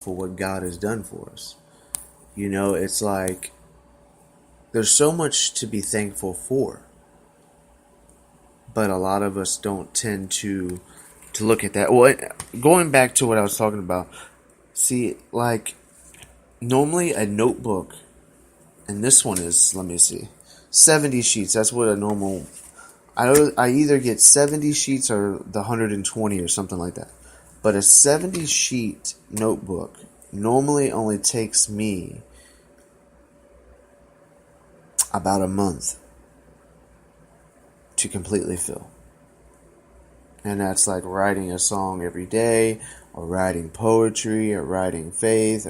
for what God has done for us. It's like there's so much to be thankful for, but a lot of us don't tend to look at that. Well, going back to what I was talking about, see, like normally a notebook, and this one is, let me see, 70 sheets. That's what a normal. I either get 70 sheets or the 120 or something like that. But a 70 sheet notebook normally only takes me about a month to completely fill. And that's like writing a song every day, or writing poetry, or writing faith,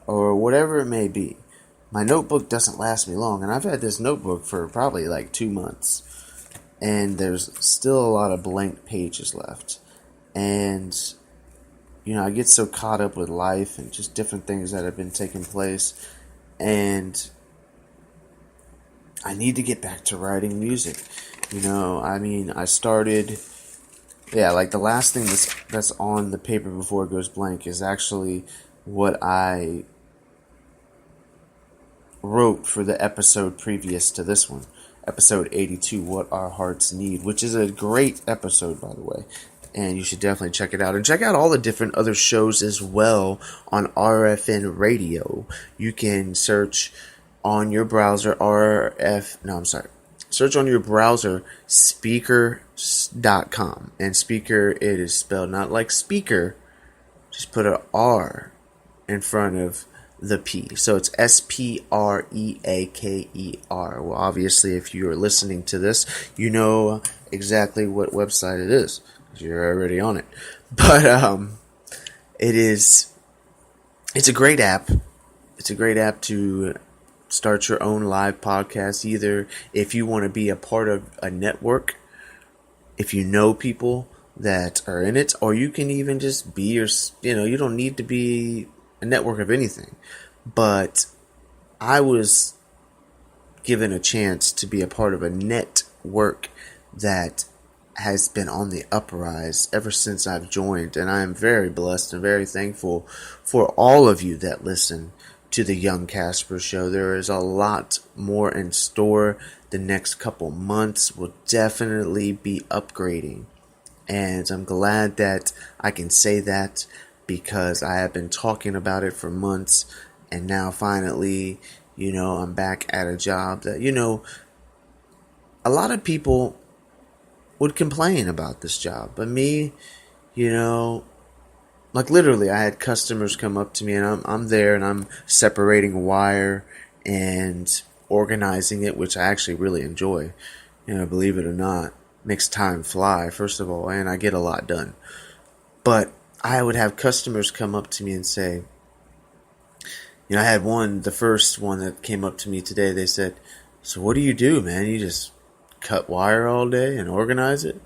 or whatever it may be. My notebook doesn't last me long, and I've had this notebook for probably like 2 months. And there's still a lot of blank pages left. And, I get so caught up with life and just different things that have been taking place. And I need to get back to writing music. I started, like the last thing that's on the paper before it goes blank is actually what I wrote for the episode previous to this one. Episode 82, What Our Hearts Need, which is a great episode, by the way. And you should definitely check it out. And check out all the different other shows as well on RFN Radio. You can search on your browser, search on your browser, Spreaker.com. And Speaker, it is spelled not like speaker, just put an R in front of the P. So it's Spreaker. Well, obviously, if you're listening to this, you know exactly what website it is, because you're already on it. But it's a great app. It's a great app to start your own live podcast, either if you want to be a part of a network, if you know people that are in it, or you can even just be you don't need to be a network of anything. But I was given a chance to be a part of a network that has been on the uprise ever since I've joined, and I am very blessed and very thankful for all of you that listen to the Young Casper Show. There is a lot more in store. The next couple months will definitely be upgrading, and I'm glad that I can say that, because I have been talking about it for months, and now finally, I'm back at a job that, a lot of people would complain about this job. But me, like literally, I had customers come up to me, and I'm there, and I'm separating wire and organizing it, which I actually really enjoy. Believe it or not, makes time fly, first of all, and I get a lot done. But I would have customers come up to me and say, I had the first one that came up to me today, they said, "So what do you do, man? You just cut wire all day and organize it?"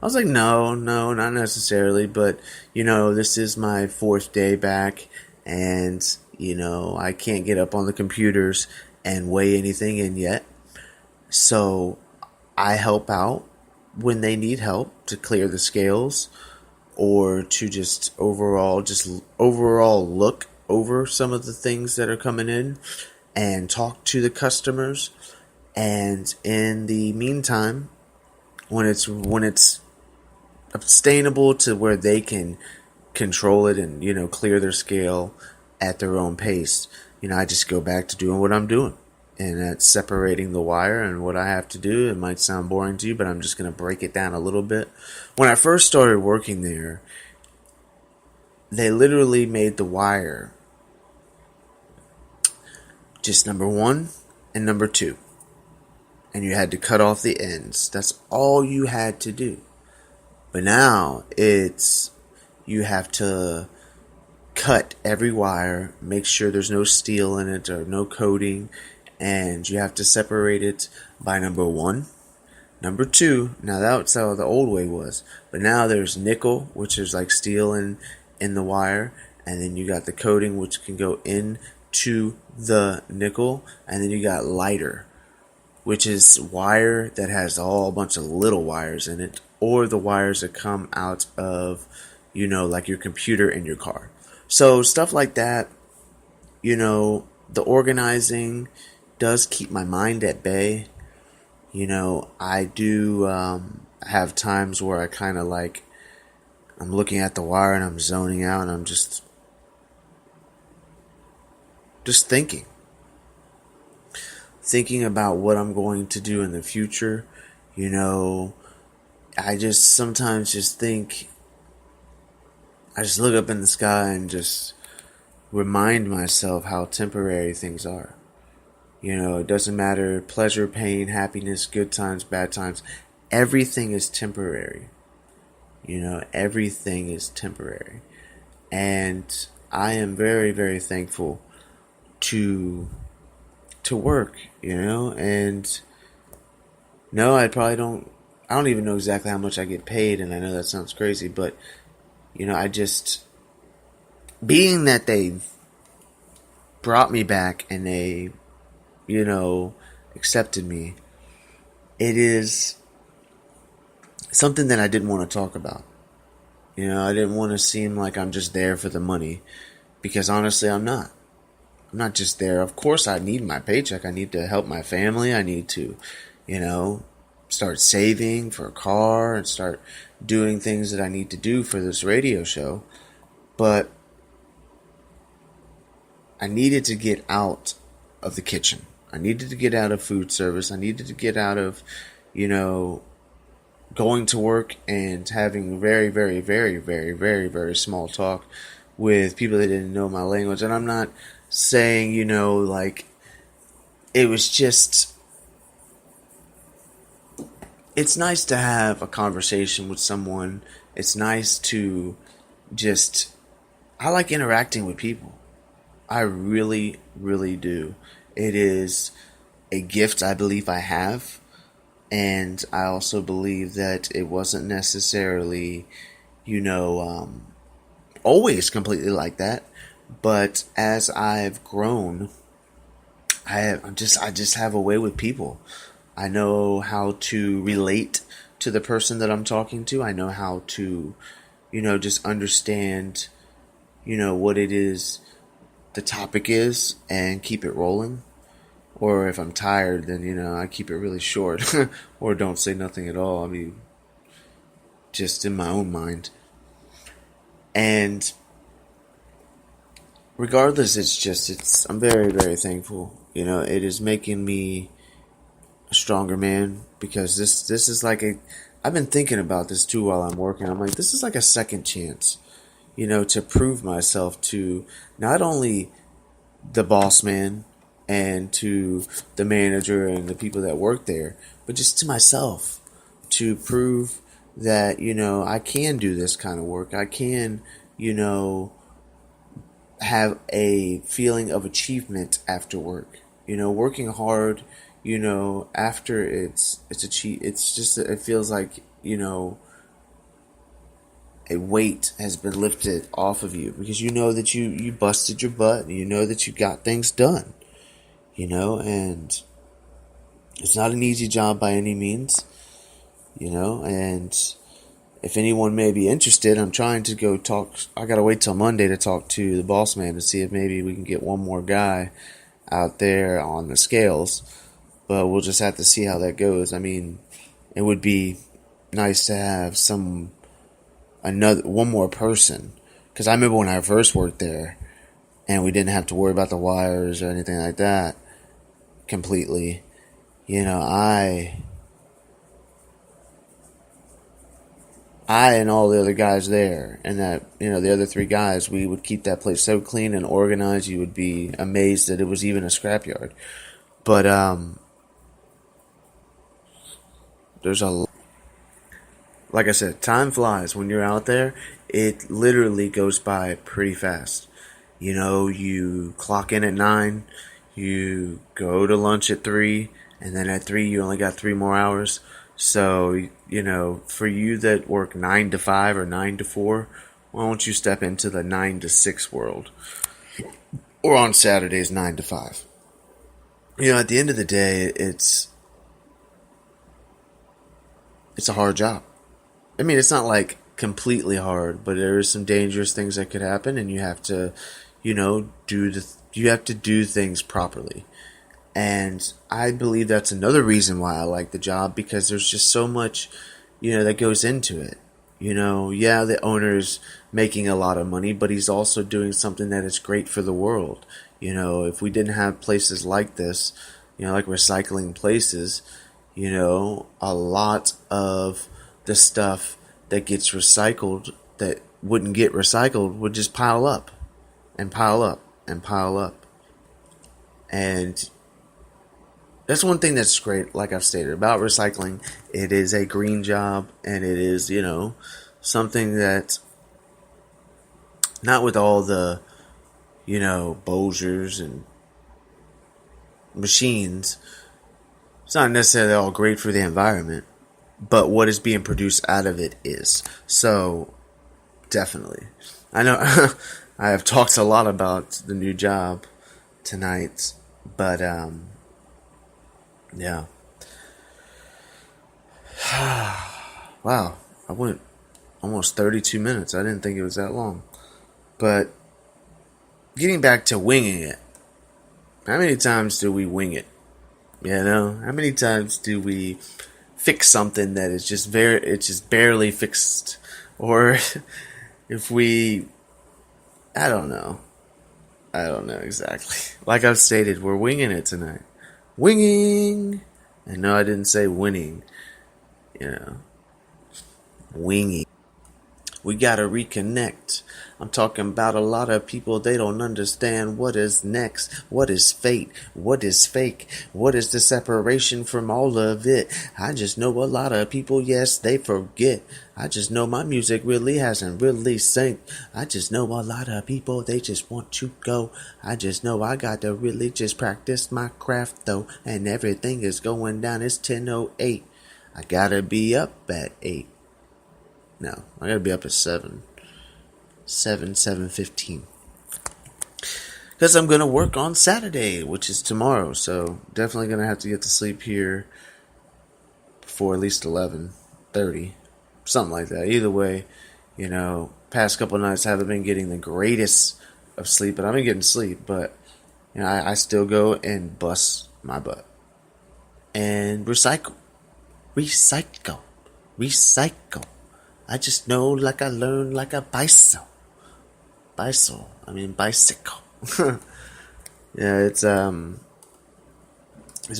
I was like, no, not necessarily, but, this is my 4th day back, and, I can't get up on the computers and weigh anything in yet. So I help out when they need help to clear the scales, or to just overall look over some of the things that are coming in and talk to the customers. And in the meantime, when it's sustainable to where they can control it and, clear their scale at their own pace, I just go back to doing what I'm doing. And that's separating the wire. And what I have to do, it might sound boring to you, but I'm just going to break it down a little bit. When I first started working there, they literally made the wire just number 1 and number 2. And you had to cut off the ends. That's all you had to do. But now you have to cut every wire, make sure there's no steel in it or no coating, and you have to separate it by number 1, number 2. Now that's how the old way was, but now there's nickel, which is like steel in the wire, and then you got the coating, which can go into the nickel, and then you got lighter, which is wire that has a bunch of little wires in it, or the wires that come out of, like your computer in your car. So stuff like that, the organizing does keep my mind at bay. I do have times where I kind of like, I'm looking at the wire and I'm zoning out and I'm just thinking about what I'm going to do in the future. I just sometimes just think, I just look up in the sky and just remind myself how temporary things are. It doesn't matter, pleasure, pain, happiness, good times, bad times. Everything is temporary. Everything is temporary. And I am very, very thankful to work, and no, I don't even know exactly how much I get paid, and I know that sounds crazy, but I just, being that they brought me back and they, accepted me, it is something that I didn't want to talk about. I didn't want to seem like I'm just there for the money, because honestly, I'm not. I'm not just there. Of course, I need my paycheck. I need to help my family. I need to, start saving for a car and start doing things that I need to do for this radio show. But I needed to get out of the kitchen. I needed to get out of food service. I needed to get out of, going to work and having very, very, very, very, very, very small talk with people that didn't know my language. And I'm not saying, like, it was just, it's nice to have a conversation with someone. It's nice to just, I like interacting with people. I really, really do. It is a gift I believe I have. And I also believe that it wasn't necessarily, always completely like that. But as I've grown, I just have a way with people. I know how to relate to the person that I'm talking to. I know how to, just understand, what it is the topic is and keep it rolling. Or if I'm tired, then, I keep it really short or don't say nothing at all. I mean, just in my own mind. And regardless, I'm very, very thankful. It is making me a stronger man, because this is like I've been thinking about this too while I'm working. I'm like, this is like a second chance, to prove myself to not only the boss man and to the manager and the people that work there, but just to myself, to prove that, I can do this kind of work. I can, have a feeling of achievement after work. Working hard, after it's achieved, it's just, it feels like, a weight has been lifted off of you, because you know that you busted your butt, and you know that you got things done, and it's not an easy job by any means, and if anyone may be interested, I'm trying to go talk. I gotta wait till Monday to talk to the boss man to see if maybe we can get one more guy out there on the scales, but we'll just have to see how that goes. I mean, it would be nice to have one more person, because I remember when I first worked there and we didn't have to worry about the wires or anything like that completely. I and all the other guys there, and that, the other three guys, we would keep that place so clean and organized, you would be amazed that it was even a scrapyard. But there's like I said, time flies when you're out there. It literally goes by pretty fast. You clock in at 9, you go to lunch at 3, and then at 3 you only got 3 more hours. So, for you that work 9 to 5 or 9 to 4, why don't you step into the 9 to 6 world? Or on Saturdays, 9 to 5. At the end of the day, it's a hard job. I mean, it's not like completely hard, but there is some dangerous things that could happen, and you have to, you have to do things properly. And I believe that's another reason why I like the job, because there's just so much, that goes into it. Yeah, the owner's making a lot of money, but he's also doing something that is great for the world. If we didn't have places like this, like recycling places, a lot of the stuff that gets recycled that wouldn't get recycled would just pile up and pile up and pile up. And that's one thing that's great, like I've stated, about recycling. It is a green job, and it is, something that, not with all the, Bolgers and machines, it's not necessarily all great for the environment, but what is being produced out of it is. So, definitely. I know I have talked a lot about the new job tonight, but, yeah. Wow, I went almost 32 minutes. I didn't think it was that long. But getting back to winging it. How many times do we wing it? How many times do we fix something that is it's just barely fixed? Or if we, I don't know exactly. Like I've stated, we're winging it tonight. Winging! And no, I didn't say winning. Winging. We gotta reconnect. I'm talking about a lot of people, they don't understand what is next, what is fate, what is fake, what is the separation from all of it. I just know a lot of people, yes, they forget. I just know my music really hasn't really synced. I just know a lot of people, they just want to go. I just know I got to really just practice my craft though, and everything is going down. It's 10:08. I gotta be up at 8. No, I gotta be up at 7:15. Because I'm gonna work on Saturday, which is tomorrow. So definitely gonna have to get to sleep here before at least 11:30, something like that. Either way, past couple nights I haven't been getting the greatest of sleep, but I've been getting sleep. But I still go and bust my butt and recycle. I just know, like I learned, like a bicycle. Bicycle. Yeah, it's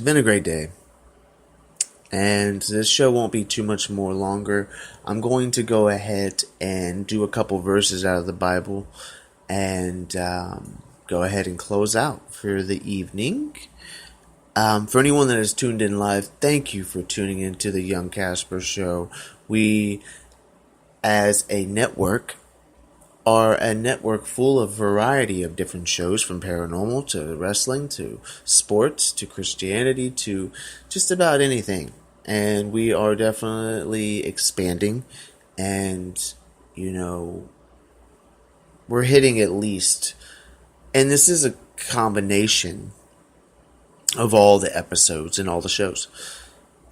been a great day. And this show won't be too much more longer. I'm going to go ahead and do a couple verses out of the Bible and go ahead and close out for the evening. For anyone that has tuned in live, thank you for tuning in to the Young Casper Show. We, as a network, are a network full of variety of different shows, from paranormal to wrestling to sports to Christianity to just about anything. And we are definitely expanding, and we're hitting at least, and this is a combination of all the episodes and all the shows,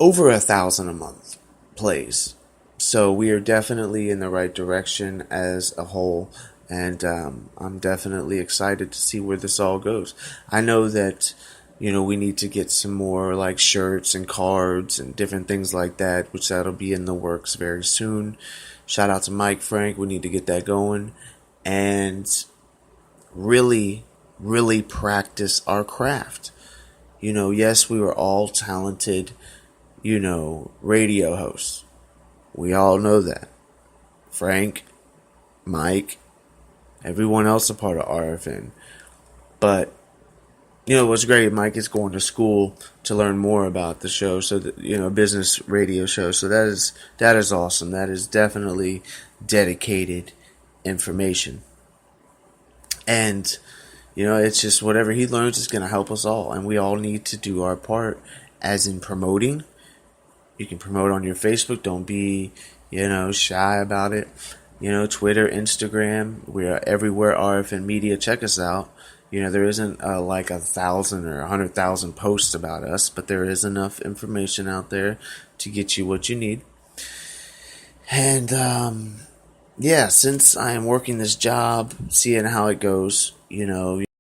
over 1,000 a month plays. So we are definitely in the right direction as a whole, and I'm definitely excited to see where this all goes. I know that, we need to get some more like shirts and cards and different things like that, which that'll be in the works very soon. Shout out to Mike Frank. We need to get that going and really, really practice our craft. Yes, we were all talented, radio hosts. We all know that. Frank, Mike, everyone else a part of RFN. But, what's great, Mike is going to school to learn more about the show, so that, business radio show. So that is awesome. That is definitely dedicated information. And, it's just whatever he learns is going to help us all. And we all need to do our part, as in promoting. You can promote on your Facebook. Don't be, shy about it. Twitter, Instagram. We are everywhere. RFN Media. Check us out. There isn't like 1,000 or 100,000 posts about us, but there is enough information out there to get you what you need. And yeah, since I am working this job, seeing how it goes,